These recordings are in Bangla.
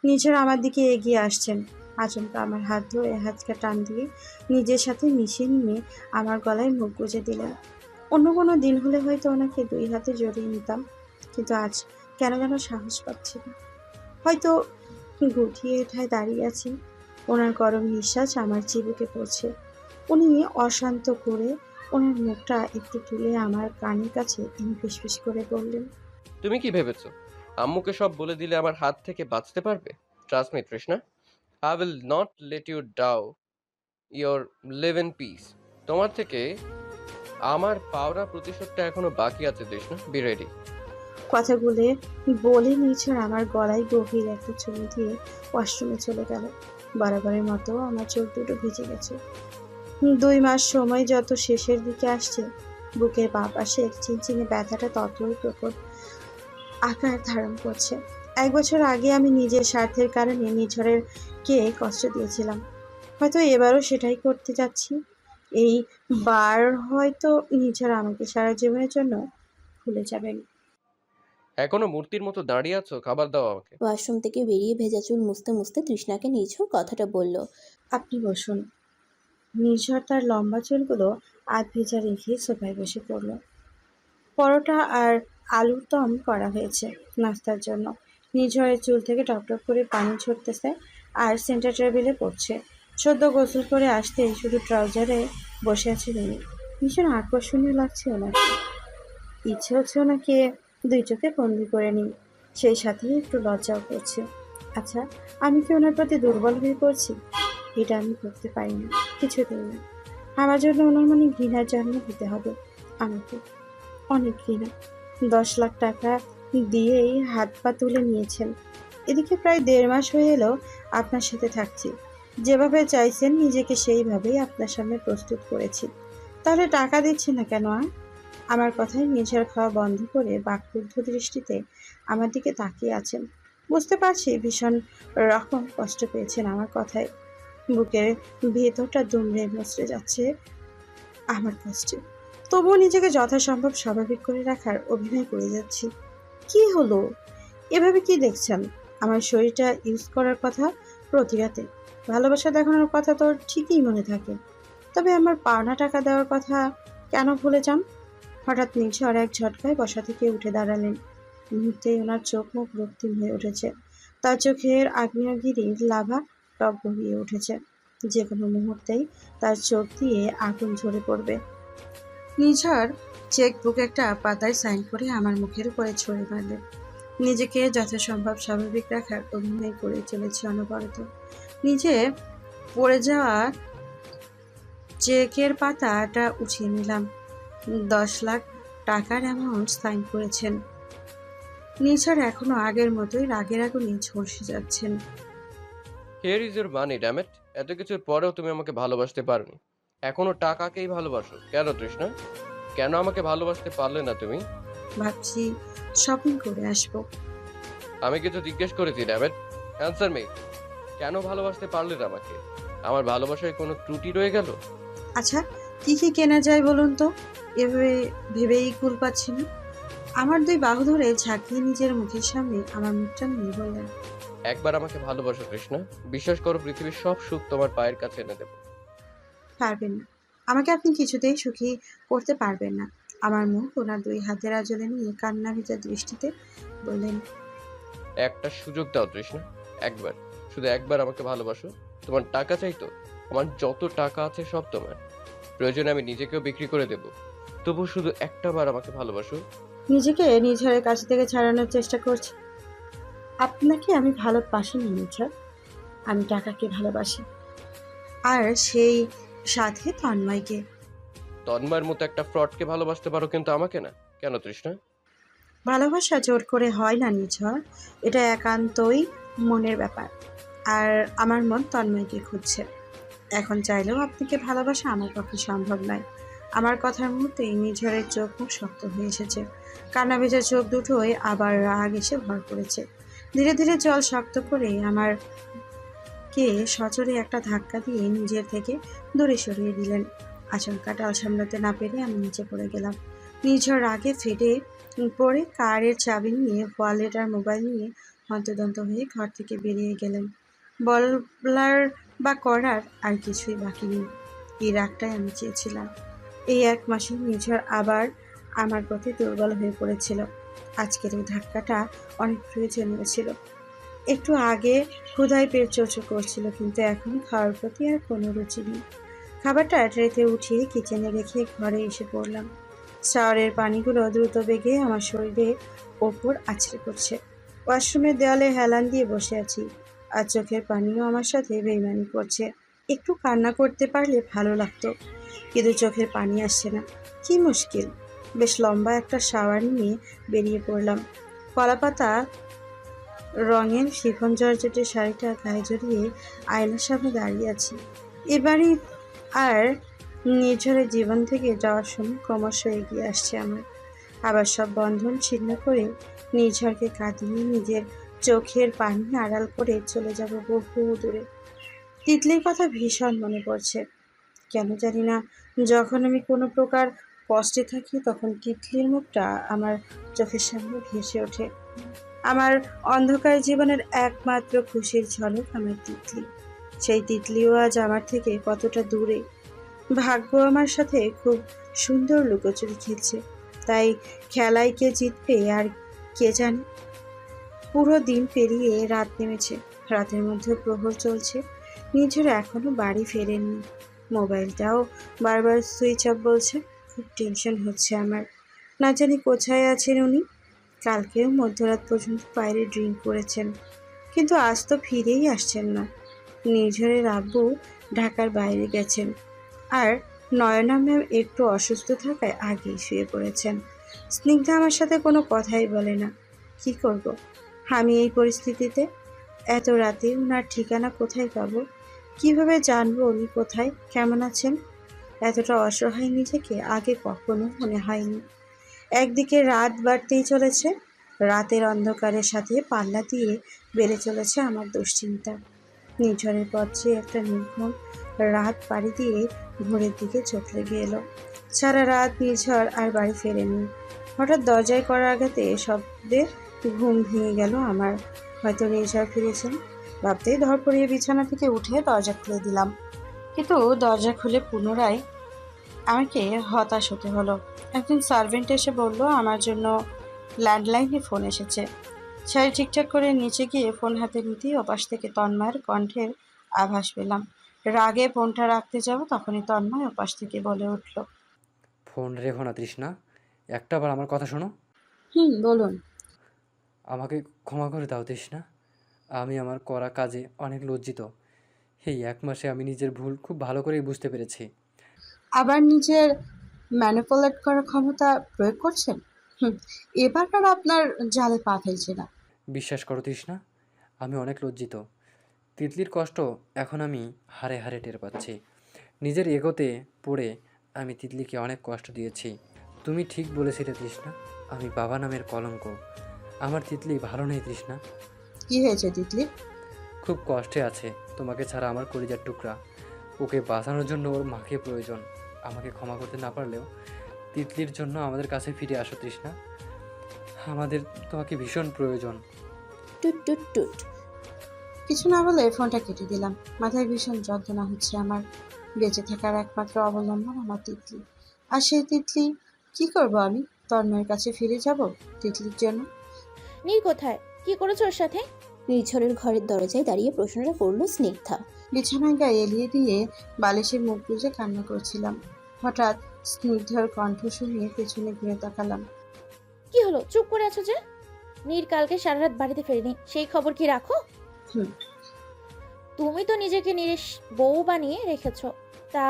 নিঝর আমার দিকে এগিয়ে আসছেন। আচমকা আমার হাত ধরে হাতটা টান দিয়ে নিজের সাথে মিশিয়ে নিয়ে আমার গলায় মুখ গুজে দিলেন। অন্য কোনো দিন হলে হয়তো ওনাকে 2 হাতে জড়িয়ে নিতাম, কিন্তু আজ কেন যেন সাহস পাচ্ছি না। হয়তো গুটিয়ে ওঠায় দাঁড়িয়ে আছি, ওনার গরম নিঃশ্বাস আমার চিবুকে পড়ছে। উনি অশান্ত করে ওনার মুখটা একটু তুলে আমার কানের কাছে এনে ফিসফিস করে বললেন, তুমি কি ভেবেছো আম্মুকে সব বলে দিলে আমার হাত থেকে বাঁচতে পারবে? Trust me Trishna, I will not let you do your live in peace. তোমার থেকে আমার পাওনা প্রতিশোধটা এখনো বাকি আছে তৃষ্ণা, বি রেডি। কথাগুলো বলে নিছর আমার গলায় গভীর একটা চুমু দিয়ে ওয়াশরুমে চলে গেল। বরাবরের মতো আমার চোখ দুটো ভিজে গেছে। 2 মাস সময় যত শেষের দিকে আসছে, বুকের বাঁ পাশে চিনচিনে ব্যথাটা ততই প্রকট আকার ধারণ করছে। 1 বছর আগে আমি নিজের স্বার্থের কারণে নিঝরের কে কষ্ট দিয়েছিলাম। হয়তো এবারও সেটাই করতে যাচ্ছি। এই বার হয়তো নিঝর আমাকে সারা জীবনের জন্য ভুলে যাবেন। এখনো মূর্তির মতো দাঁড়িয়ে আছো? খাবার দাও আমাকে। ওয়াশরুম থেকে বেরিয়ে ভেজা চুল মুছতে মুছতে তৃষ্ণাকে নিঝুর কথাটা বলল। আপনি বসুন। নির্ঝর তার লম্বা চুলগুলো আধ ভেজা রেখে সোফায় বসে পড়ল। পরোটা আর আলুর দম করা হয়েছে নাস্তার জন্য। নির্ঝরের চুল থেকে টপটপ করে পানি ঝরতেছে আর সেন্টার টেবিলে পড়ছে। সদ্য গোসল করে আসতে শুধু ট্রাউজারে বসে আছে তিনি। ভীষণ আকর্ষণীয় লাগছে ওনাকে। ইচ্ছে হচ্ছে ওনাকে 2 চোখে বন্দি করে নিই, সেই সাথে একটু লজ্জাও করছে। আচ্ছা, আমি কি ওনার প্রতি দুর্বল হয়ে পড়ছি? এটা আমি করতে পারি না, কিছুতেই না। আমার জন্য ওনার মনে ঘৃণার জন্ম দিতে হবে আমাকে, অনেক ঘৃণা। 10 লাখ টাকা দিয়েই হাত পা তুলে নিয়েছেন। এদিকে প্রায় 1.5 মাস হয়ে এলো আপনার সাথে থাকছি। যেভাবে চাইছেন নিজেকে সেইভাবেই আপনার সামনে প্রস্তুত করেছি। তাহলে টাকা দিচ্ছেন না কেন আর? আমার কথায় নিঝার খাওয়া বন্ধ করে বাকরুদ্ধ দৃষ্টিতে আমার দিকে তাকিয়ে আছেন। বুঝতে পারছি ভীষণ রকম কষ্ট পেয়েছেন আমার কথায়। বুকের ভেতরটা দুমড়ে মুচড়ে যাচ্ছে আমার কষ্টে। তবুও নিজেকে যথাসম্ভব স্বাভাবিক করে রাখার অভিনয় করে যাচ্ছি। কি হলো? এভাবে কি দেখছেন? আমার শরীরটা ইউজ করার কথা প্রতি রাতে। ভালোবাসা দেখানোর কথা তো ঠিকই মনে থাকে। তবে আমার পাওনা টাকা দেওয়ার কথা কেন ভুলে যান? হঠাৎ নিঝড় এক ঝটকায় বসা থেকে উঠে দাঁড়ালেন। মুহূর্তেই ওনার চোখ মুখ রক্তিম হয়ে উঠেছে। তার চোখের আগ্নেয়গিরির লাভা টগবগিয়ে উঠেছে। যে কোনো মুহূর্তেই তার চোখ দিয়ে আগুন ঝরে পড়বে। নিঝড় চেকবুক একটা পাতায় সাইন করে আমার মুখের উপরে ছড়ে মারলেন। নিজেকে যথাসম্ভব স্বাভাবিক রাখার অভিনয় করে চলেছে অনবরত। নিজে পড়ে যাওয়া চেকের পাতাটা উঠিয়ে নিলাম। 10 লাখ টাকার অ্যামাউন্ট সাইন করেছেন। নিঝড় এখনো আগের মতোই রাগের আগুনে ঝলসে যাচ্ছেন। Here is your money damn it. এত কিছুর পরেও তুমি আমাকে ভালোবাসতে পারোনি, এখনো টাকাকেই ভালোবাসো কেন তৃষ্ণা? কেন আমাকে ভালোবাসতে পারলে না তুমি? ভাবছি শপিং করে আসবো। আমি কিছু জিজ্ঞেস করেছি ড্যামেট, অ্যান্সার মি। কেন ভালোবাসতে পারলে না আমাকে? আমার ভালোবাসায় কোনো ত্রুটি রয়ে গেল? আচ্ছা, কি কি কেনা যায় বলুন তো? এভাবে ভেবেই কুল পাচ্ছি না। আমার 2 বাহু ধরে ঝাঁকিয়ে নিজের মুখের সামনে আমার মুখটা নিয়ে বললেন, একবার আমাকে ভালোবাসো কৃষ্ণা, বিশ্বাস করো পৃথিবীর সব সুখ তোমার পায়ের কাছে এনে দেবো। পারবেন না। আমাকে আপনি কিছুতেই সুখী করতে পারবেন না। আমার মুখ ওনার 2 হাতের আঁচলে নিয়ে কান্না ভেজা দৃষ্টিতে বললেন, একটা সুযোগ দাও তৃষ্ণা, একবার, শুধু একবার আমাকে ভালোবাসো। তোমার টাকা চাই তো? আমার যত টাকা আছে সব তোমার, প্রয়োজনে আমি নিজেকেও বিক্রি করে দেব, তবু শুধু একটা বার আমাকে ভালোবাসো। নিজেকে নিঝড়ের কাছ থেকে ছাড়ানোর চেষ্টা করছি। আপনাকে আমি ভালোবাসিনি নিঝড়, আমি টাকাকে ভালোবাসি। আর সেই সাথে তন্ময়কে। তন্ময়ের মতো একটা ফ্রডকে ভালোবাসতে পারো কিন্তু আমাকে না, কেন তৃষ্ণা? ভালোবাসা জোর করে হয় না নিঝড়, এটা একান্তই মনের ব্যাপার। আর আমার মন তন্ময়কে খুঁজছে। এখন চাইলেও আপনাকে ভালোবাসা আমার পক্ষে সম্ভব নয়। আমার কথার মুহূর্তেই নিঝড়ের চোখ মুখ শক্ত হয়ে এসেছে। কান্না ভেজা চোখ দুটোয় আবার রাগ এসে ভর করেছে। ধীরে ধীরে জল শক্ত করে আমার কে সজোরে একটা ধাক্কা দিয়ে নিজের থেকে দূরে সরিয়ে দিলেন। আচমকা টাল সামলাতে না পেরে আমি নিচে পড়ে গেলাম। নিঝড় রাগে ফেটে পড়ে কারের চাবি নিয়ে ওয়ালেট আর মোবাইল নিয়ে হন্তদন্ত হয়ে ঘর থেকে বেরিয়ে গেলেন। বলার বা করার আর কিছুই বাকি নেই। এই রাগটাই আমি চেয়েছিলাম। এই 1 মাসে নিঝড় আবার আমার প্রতি দুর্বল হয়ে পড়েছিল। আজকের এই ধাক্কাটা অনেক প্রয়োজনীয় ছিল। একটু আগে ক্ষুধায় পেট চোচো করছিল, কিন্তু এখন খাওয়ার প্রতি আর কোনো রুচি নেই। খাবারটা ট্রেতে উঠিয়ে কিচেনে রেখে ঘরে এসে পড়লাম। শাওয়ারের পানিগুলো দ্রুত বেগে আমার শরীরের ওপর আছড়ে পড়ছে। ওয়াশরুমের দেওয়ালে হেলান দিয়ে বসে আছি, আর চোখের পানিও আমার সাথে বেইমানি করছে। একটু কান্না করতে পারলে ভালো লাগতো, কিন্তু চোখের পানি আসছে না। কি মুশকিল! বেশ লম্বা একটা শাওয়ার নিয়ে বেরিয়ে পড়লাম। কলাপাতা রঙের শিফন জর্জেটের শাড়িটা গায়ে জড়িয়ে আয়নার সামনে দাঁড়িয়ে আছি। এবারই আর নির্ঝরের জীবন থেকে যাওয়ার সময় ক্রমশ এগিয়ে আসছে আমার। আবার সব বন্ধন ছিন্ন করে নির্ঝরকে কাঁদিয়ে নিজের চোখের পানি আড়াল করে চলে যাব বহু দূরে। তিতলির কথা ভীষণ মনে পড়ছে। কেন জানি না, যখন আমি কোনো প্রকার কষ্টে থাকি তখন তিতলির মুখটা আমার চোখের সামনে ভেসে ওঠে। আমার অন্ধকার জীবনের একমাত্র খুশির ঝলক আমার তিতলি। সেই তিতলিও আজ আমার থেকে কতটা দূরে। ভাগ্য আমার সাথে খুব সুন্দর লুকোচুরি খেলছে। তাই খেলায় কে জিতবে আর কে জানে। পুরো দিন পেরিয়ে রাত নেমেছে। রাতের মধ্যে প্রহর চলছে। নিঝর এখনো বাড়ি ফেরেননি। মোবাইলটাও বারবার সুইচ অফ বলছে। খুব টেনশন হচ্ছে আমার। না জানি কোথায় আছেন উনি। কালকেও মধ্যরাত পর্যন্ত বাইরে ড্রিঙ্ক করেছেন, কিন্তু আজ তো ফিরেই আসছেন না। নির্ঝরের আব্বু ঢাকার বাইরে গেছেন, আর নয়না ম্যাম একটু অসুস্থ থাকায় আগেই শুয়ে পড়েছেন। স্নিগ্ধা আমার সাথে কোনো কথাই বলে না। কি করব আমি এই পরিস্থিতিতে? এত রাতে ওনার ঠিকানা কোথায় পাবো? কিভাবে জানবো উনি কোথায়, কেমন আছেন? এতটা অসহায় নিজেকে আগে কখনো মনে হয়নি। একদিকে রাত বাড়তেই চলেছে, রাতের অন্ধকারের সাথে পাল্লা দিয়ে বেড়ে চলেছে আমার দুশ্চিন্তা। নিঝড়ের পথে একটা নির্ঘুম রাত পাড়ি দিয়ে ভোরের দিকে চোখ লেগে এলো। সারা রাত নিঝড় আর বাড়ি ফেরেনি। হঠাৎ দরজায় করা আঘাতে শব্দে ঘুম ভেঙে গেল আমার। হয়তো নিঝড় ফিরেছেন ভাবতেই ধরপড়িয়ে বিছানা থেকে উঠে দরজা খুলে দিলাম, কিন্তু দরজা খুলে পুনরায় আমাকে হতাশ হতে হলো। একজন সার্ভেন্ট এসে বলল আমার জন্য ল্যান্ডলাইনে ফোন এসেছে। শাড়ি ঠিকঠাক করে নিচে গিয়ে ফোন হাতে নিতেই ওপাশ থেকে তন্ময়ের কণ্ঠের আভাস পেলাম। রাগে ফোনটা রাখতে যাব, তখনই তন্ময় ওপাশ থেকে বলে উঠল, ফোন রেখো না তৃষ্ণা, একটাবার আমার কথা শোনো। বলুন। আমাকে ক্ষমা করে দাও তৃষ্ণা, আমি আমার করা কাজে অনেক লজ্জিত। এই 1 মাসে আমি নিজের ভুল খুব ভালো করেই বুঝতে পেরেছি। আবার নিজের ম্যানিপুলেট করার ক্ষমতা প্রয়োগ করছেন। হুম, এবার আর আপনার জালে পা ফেলছে না। বিশ্বাস করো তৃষ্ণা, আমি অনেক লজ্জিত। তিতলির কষ্ট এখন আমি হাড়ে হাড়ে টের পাচ্ছি। নিজের এগোতে পড়ে আমি তিতলিকে অনেক কষ্ট দিয়েছি। তুমি ঠিক বলেছিলে তৃষ্ণা, আমি বাবা নামের কলঙ্ক। আমার তিতলি ভালো নেই তৃষ্ণা, কি হয়েছে তিতলি? খুব কষ্টে আছে। তোমাকে ছাড়া আমার কলিজার টুকরা। ওকে বাঁচানোর জন্য ওর মাকে প্রয়োজন। আমাকে ক্ষমা করতে না পারলেও তিতলির জন্য আমাদের কাছে ফিরে আসো তৃষ্ণা, আমাদের তোমাকে ভীষণ প্রয়োজন। টুট টুট টুট। কিছু না বলে ফোনটা কেটে দিলাম। মাথায় ভীষণ যন্ত্রণা হচ্ছে আমার। বেঁচে থাকার একমাত্র অবলম্বন আমার তিতলি। আর সেই তিতলি, কি করব আমি? তন্ময়ের কাছে ফিরে যাব তিতলির জন্য? নীর কোথায়? কি করেছো ওর সাথে? নির্ঝরের ঘরের দরজায় দাঁড়িয়ে প্রশ্নটা করলো স্নিগ্ধা। বিছানায় গায়ে এলিয়ে দিয়ে বালিশের মুখ গুজে কান্না করছিলাম। হঠাৎ স্নিগ্ধর কণ্ঠ শুনিয়ে পেছনে ঘুরে তাকালাম। কি হলো, চুপ করে আছো যে? নীর কালকে সারা রাত বাড়িতে ফেরেনি, সেই খবর কি রাখো? হুম। তুমি তো নিজেকে নিরেশ বউ বানিয়ে রেখেছো, তা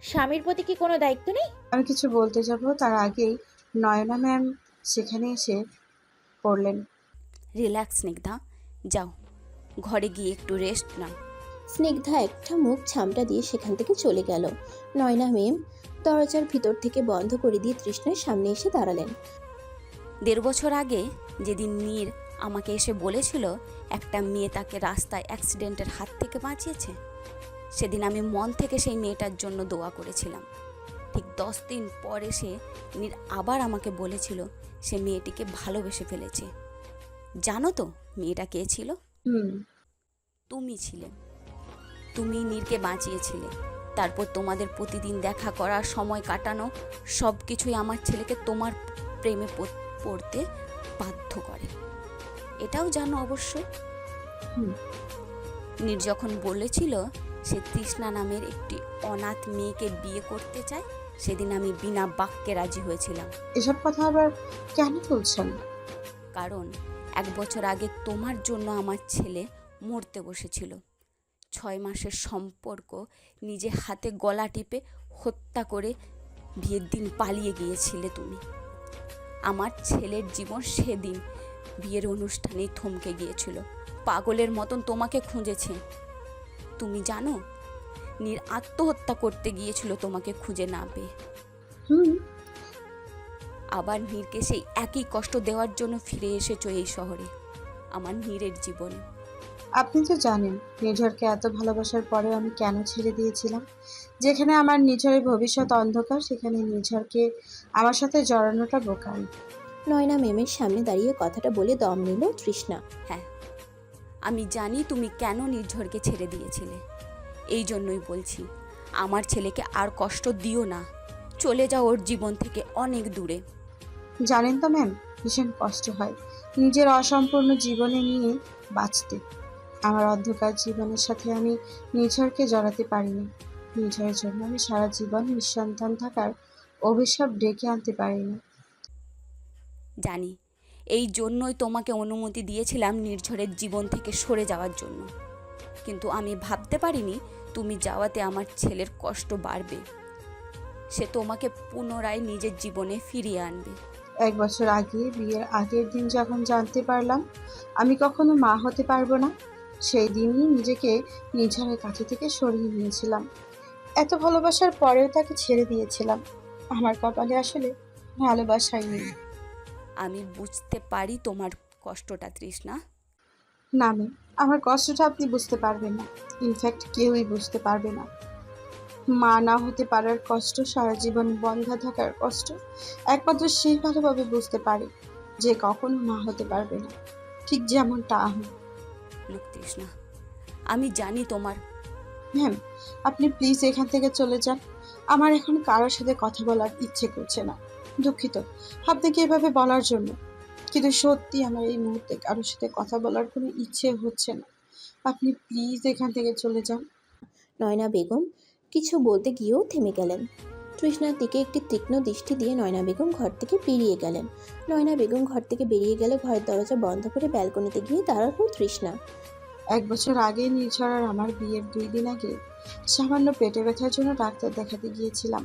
স্বামীর প্রতি কি কোনো দায়িত্ব নেই? আমি কিছু বলতে যাব তার আগেই নয়না ম্যাম সেখানে এসে পড়লেন। রিল্যাক্স স্নিগ্ধা, যাও ঘরে গিয়ে একটু রেস্ট নাও। স্নিগ্ধা একটা মুখ ছামটা দিয়ে সেখান থেকে চলে গেল। নয়না মেম দরজার ভিতর থেকে বন্ধ করে দিয়ে তৃষ্ণার সামনে এসে দাঁড়ালেন। 1.5 বছর আগে যেদিন নীর আমাকে এসে বলেছিল একটা মেয়ে তাকে রাস্তায় অ্যাক্সিডেন্টের হাত থেকে বাঁচিয়েছে, সেদিন আমি মন থেকে সেই মেয়েটার জন্য দোয়া করেছিলাম। ঠিক 10 দিন পর এসে নীর আবার আমাকে বলেছিল সে মেয়েটিকে ভালোবেসে ফেলেছে। জানো তো মেয়েটা কে ছিল? হুম। তুমি ছিলে। তুমি নীরকে বাঁচিয়েছিলে। তারপর তোমাদের প্রতিদিন দেখা করা, সময় কাটানো সব কিছুই আমার ছেলেকে তোমার প্রেমে পড়তে বাধ্য করে। এটাও জানো অবশ্য। হুম। নীর যখন বলেছিল সে তৃষ্ণা নামের একটি অনাথ মেয়েকে বিয়ে করতে চায়, সেদিন আমি বিনা বাক্যে রাজি হয়েছিলাম। এসব কথা আবার কেন তুলছেন? কারণ 1 বছর আগে তোমার জন্য আমার ছেলে মরতে বসেছিল। 6 মাসের সম্পর্ক নিজে হাতে গলা টিপে হত্যা করে বিয়ের দিন পালিয়ে গিয়েছিলে তুমি। আমার ছেলের জীবন সেদিন বিয়ের অনুষ্ঠানেই থমকে গিয়েছিল। পাগলের মতন তোমাকে খুঁজেছে। তুমি জানো নীর আত্মহত্যা করতে গিয়েছিল তোমাকে খুঁজে না পেয়ে। হুম। আবার নীরকে সেই একই কষ্ট দেওয়ার জন্য ফিরে এসেছো এই শহরে, আমার নীরের জীবনে। আপনি তো জানেন নির্ঝরকে এত ভালোবাসার পরেও আমি কেন ছেড়ে দিয়েছিলাম। যেখানে আমার নির্ঝরের ভবিষ্যৎ অন্ধকার, সেখানে নির্ঝরকে আমার সাথে জড়ানোটা বোকাই। নয়না ম্যামের সামনে দাঁড়িয়ে কথাটা বলে দম নিল তৃষ্ণা। হ্যাঁ, আমি জানি তুমি কেন নির্ঝরকে ছেড়ে দিয়েছিলে। এই জন্যই বলছি, আমার ছেলেকে আর কষ্ট দিও না। চলে যাও ওর জীবন থেকে অনেক দূরে। জানেন তো ম্যাম, ভীষণ কষ্ট হয় নিজের অসম্পূর্ণ জীবনে নিয়ে বাঁচতে। আমার অন্ধকার জীবনের সাথে আমি নির্ঝরকে জড়াতে পারিনি। নির্ঝরের জন্য আমি সারা জীবন নিঃসন্তান থাকার অভিশাপ ডেকে আনতে পারিনি। জানি, এই জন্যই তোমাকে অনুমতি দিয়েছিলাম নির্ঝরের জীবন থেকে সরে যাওয়ার জন্য। কিন্তু আমি ভাবতে পারিনি তুমি যাওয়াতে আমার ছেলের কষ্ট বাড়বে। সে তোমাকে পুনরায় নিজের জীবনে ফিরিয়ে আনবে। 1 বছর আগে বিয়ের আগের দিন যখন জানতে পারলাম আমি কখনো মা হতে পারবো না, সেই দিনই নিজেকে নির্ঝরের কাছে থেকে সরিয়ে নিয়েছিলাম। এত ভালোবাসার পরেও তাকে ছেড়ে দিয়েছিলাম। আমার কপালে আসলে ভালোবাসাই নেই। আমি বুঝতে পারি তোমার কষ্টটা তৃষ্ণা। না ম্যাম, আমার কষ্টটা আপনি বুঝতে পারবেন না। ইনফ্যাক্ট কেউই বুঝতে পারবে না। মা না হতে পারার কষ্ট, সারা জীবন বন্ধা থাকার কষ্ট একমাত্র সেই ভালোভাবে বুঝতে পারে যে কখনো মা হতে পারবে না, ঠিক যেমনটা আমি। লোক তৃষ্ণা, আমি জানি তোমার। ম্যাম, আপনি প্লিজ এখান থেকে চলে যান। আমার এখন কারোর সাথে কথা বলার ইচ্ছে করছে না। দুঃখিত আপনাকে এভাবে বলার জন্য, কিন্তু সত্যি আমার এই মুহূর্তে কারোর সাথে কথা বলার কোনো ইচ্ছে হচ্ছে না। আপনি প্লিজ এখান থেকে চলে যান। নয়না বেগম কিছু বলতে গিয়েও থেমে গেলেন। তৃষ্ণার দিকে একটি তীক্ষ্ণ দৃষ্টি দিয়ে নয়না বেগম ঘর থেকে বেরিয়ে গেলেন। নয়না বেগম ঘর থেকে বেরিয়ে গেলে ঘরের দরজা বন্ধ করে ব্যালকনিতে গিয়ে দাঁড়ালো তৃষ্ণা। 1 বছর আগে নির্ঝর আর আমার বিয়ের 2 দিন আগে সামান্য পেটে ব্যথার জন্য ডাক্তার দেখাতে গিয়েছিলাম।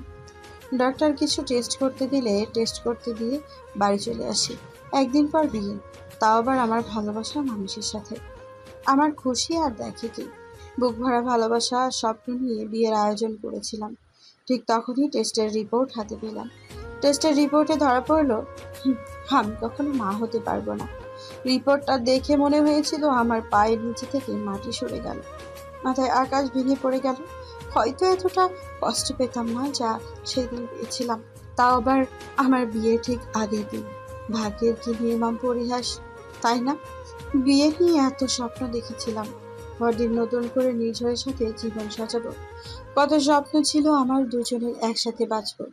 ডাক্তার কিছু টেস্ট করতে দিলে টেস্ট করতে দিয়ে বাড়ি চলে আসি। 1 দিন পর বিয়ে, তাও আবার আমার ভালোবাসার মানুষের সাথে। আমার খুশি আর দেখে কি, বুক ভরা ভালোবাসা আর স্বপ্ন নিয়ে বিয়ের আয়োজন করেছিলাম। ঠিক তখনই টেস্টের রিপোর্ট হাতে পেলাম। টেস্টের রিপোর্টে ধরা পড়লো আমি কখনো মা হতে পারবো না। রিপোর্টটা দেখে মনে হয়েছিল আমার পায়ের নিচে থেকে মাটি সরে গেল, মাথায় আকাশ ভেঙে পড়ে গেল। হয়তো এতটা কষ্ট পেতাম না যা সেদিন পেয়েছিলাম, তাও আবার আমার বিয়ে ঠিক আগের দিন। ভাগ্যের কি নির্মম পরিহাস, তাই না? বিয়ে নিয়ে এত স্বপ্ন দেখেছিলাম, পরদিন নতুন করে নির্ঝরের সাথে জীবন সাজাবো। কত স্বপ্ন ছিল আমার দুজনের একসাথে বাঁচবো।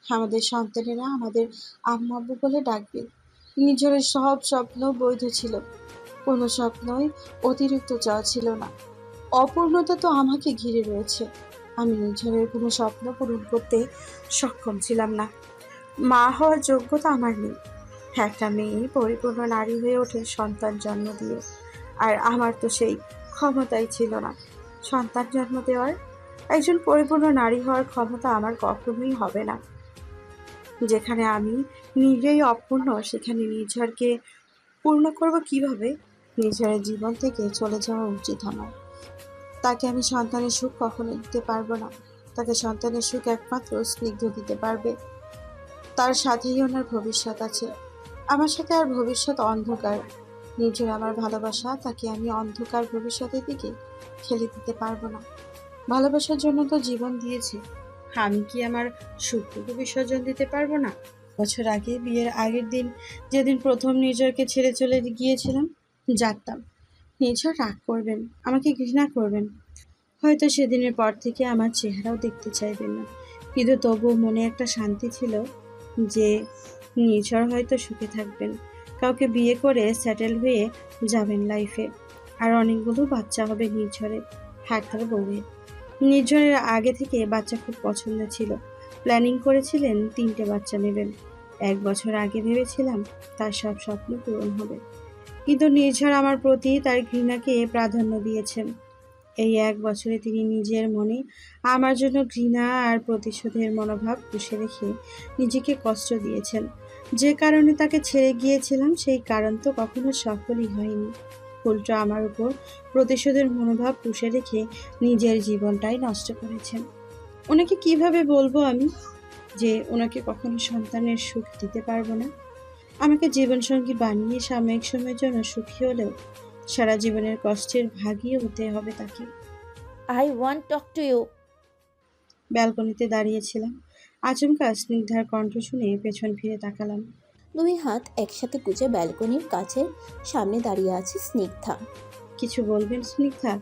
আমাদের সন্তানেরা আমাদের আম্মা আব্বু বলে ডাকবে। নির্ঝরের সব স্বপ্ন বৈধ ছিল, কোনো স্বপ্নই অতিরিক্ত চাওয়া ছিল না। অপূর্ণতা তো আমাকে ঘিরে রয়েছে। আমি নির্ঝরের কোনো স্বপ্ন পূরণ করতে সক্ষম ছিলাম না। মা হওয়ার যোগ্যতা আমার নেই। একটা মেয়ে পরিপূর্ণ নারী হয়ে ওঠে সন্তান জন্ম দিয়ে, আর আমার তো সেই ক্ষমতাই ছিল না সন্তান জন্ম দেওয়ার। একজন পরিপূর্ণ নারী হওয়ার ক্ষমতা আমার কখনোই হবে না। যেখানে আমি নিজেই অপূর্ণ, সেখানে নির্ঝরকে পূর্ণ করব কিভাবে? নির্ঝরের জীবন থেকে চলে যাওয়া উচিত আমার। তাকে আমি সন্তানের সুখ কখনো দিতে পারবো না। তাকে সন্তানের সুখ একমাত্র স্নিগ্ধ দিতে পারবে। তার সাথেই ওনার ভবিষ্যৎ আছে, আমার সাথে আর ভবিষ্যৎ অন্ধকার। নিজের আমার ভালোবাসা, তাকে আমি অন্ধকার ভবিষ্যতের দিকে ঠেলে দিতে পারবো না। ভালোবাসার জন্য তো জীবন দিয়েছে, আমি কি আমার সুখটুকু বিসর্জন দিতে পারবো না? বছর আগে বিয়ের আগের দিন, যেদিন প্রথম নির্ঝরকে ছেড়ে চলে গিয়েছিলাম, জানতাম নির্ঝর রাগ করবেন, আমাকে ঘৃণা করবেন, হয়তো সেদিনের পর থেকে আমার চেহারাও দেখতে চাইবেন না। কিন্তু তবুও মনে একটা শান্তি ছিল যে নির্ঝর হয়তো সুখে থাকবেন, কাউকে বিয়ে করে সেটেল হয়ে যাবেন লাইফে, আর অনেকগুলো বাচ্চা হবে নির্ঝরের, একটার বউয়ের। নির্ঝরের আগে থেকে বাচ্চা খুব পছন্দ ছিল, প্ল্যানিং করেছিলেন 3টে বাচ্চা নেবেন। 1 বছর আগে ভেবেছিলাম তার সব স্বপ্ন পূরণ হবে, কিন্তু নির্ঝর আমার প্রতি তার ঘৃণাকে প্রাধান্য দিয়েছেন। এই 1 বছরে তিনি নিজের মনে আমার জন্য ঘৃণা আর প্রতিশোধের মনোভাব পুষে রেখে নিজেকে কষ্ট দিয়েছেন। যে কারণে তাকে ছেড়ে গিয়েছিলাম সেই কারণ তো কখনো সফলই হয়নি, উল্টো আমার উপর প্রতিশোধের মনোভাব পুষে রেখে নিজের জীবনটাই নষ্ট করেছেন। ওনাকে কিভাবে বলবো আমি যে ওনাকে কখনো সন্তানের সুখ দিতে পারবো না? আমাকে জীবনসঙ্গী বানিয়ে সাময়িক সময়ের জন্য সুখী হলেও সারা জীবনের কষ্টের ভাগী হতে হবে তাকে। I want talk to you. ব্যালকনিতে দাঁড়িয়েছিলাম, আচমকা স্নিগ্ধার কণ্ঠ শুনে পেছন ফিরে তাকালাম। 2 হাত একসাথে গুজে ব্যালকনির কাছে সামনে দাঁড়িয়ে আছে স্নিগ্ধা। কিছু বলবেন স্নিগ্ধা?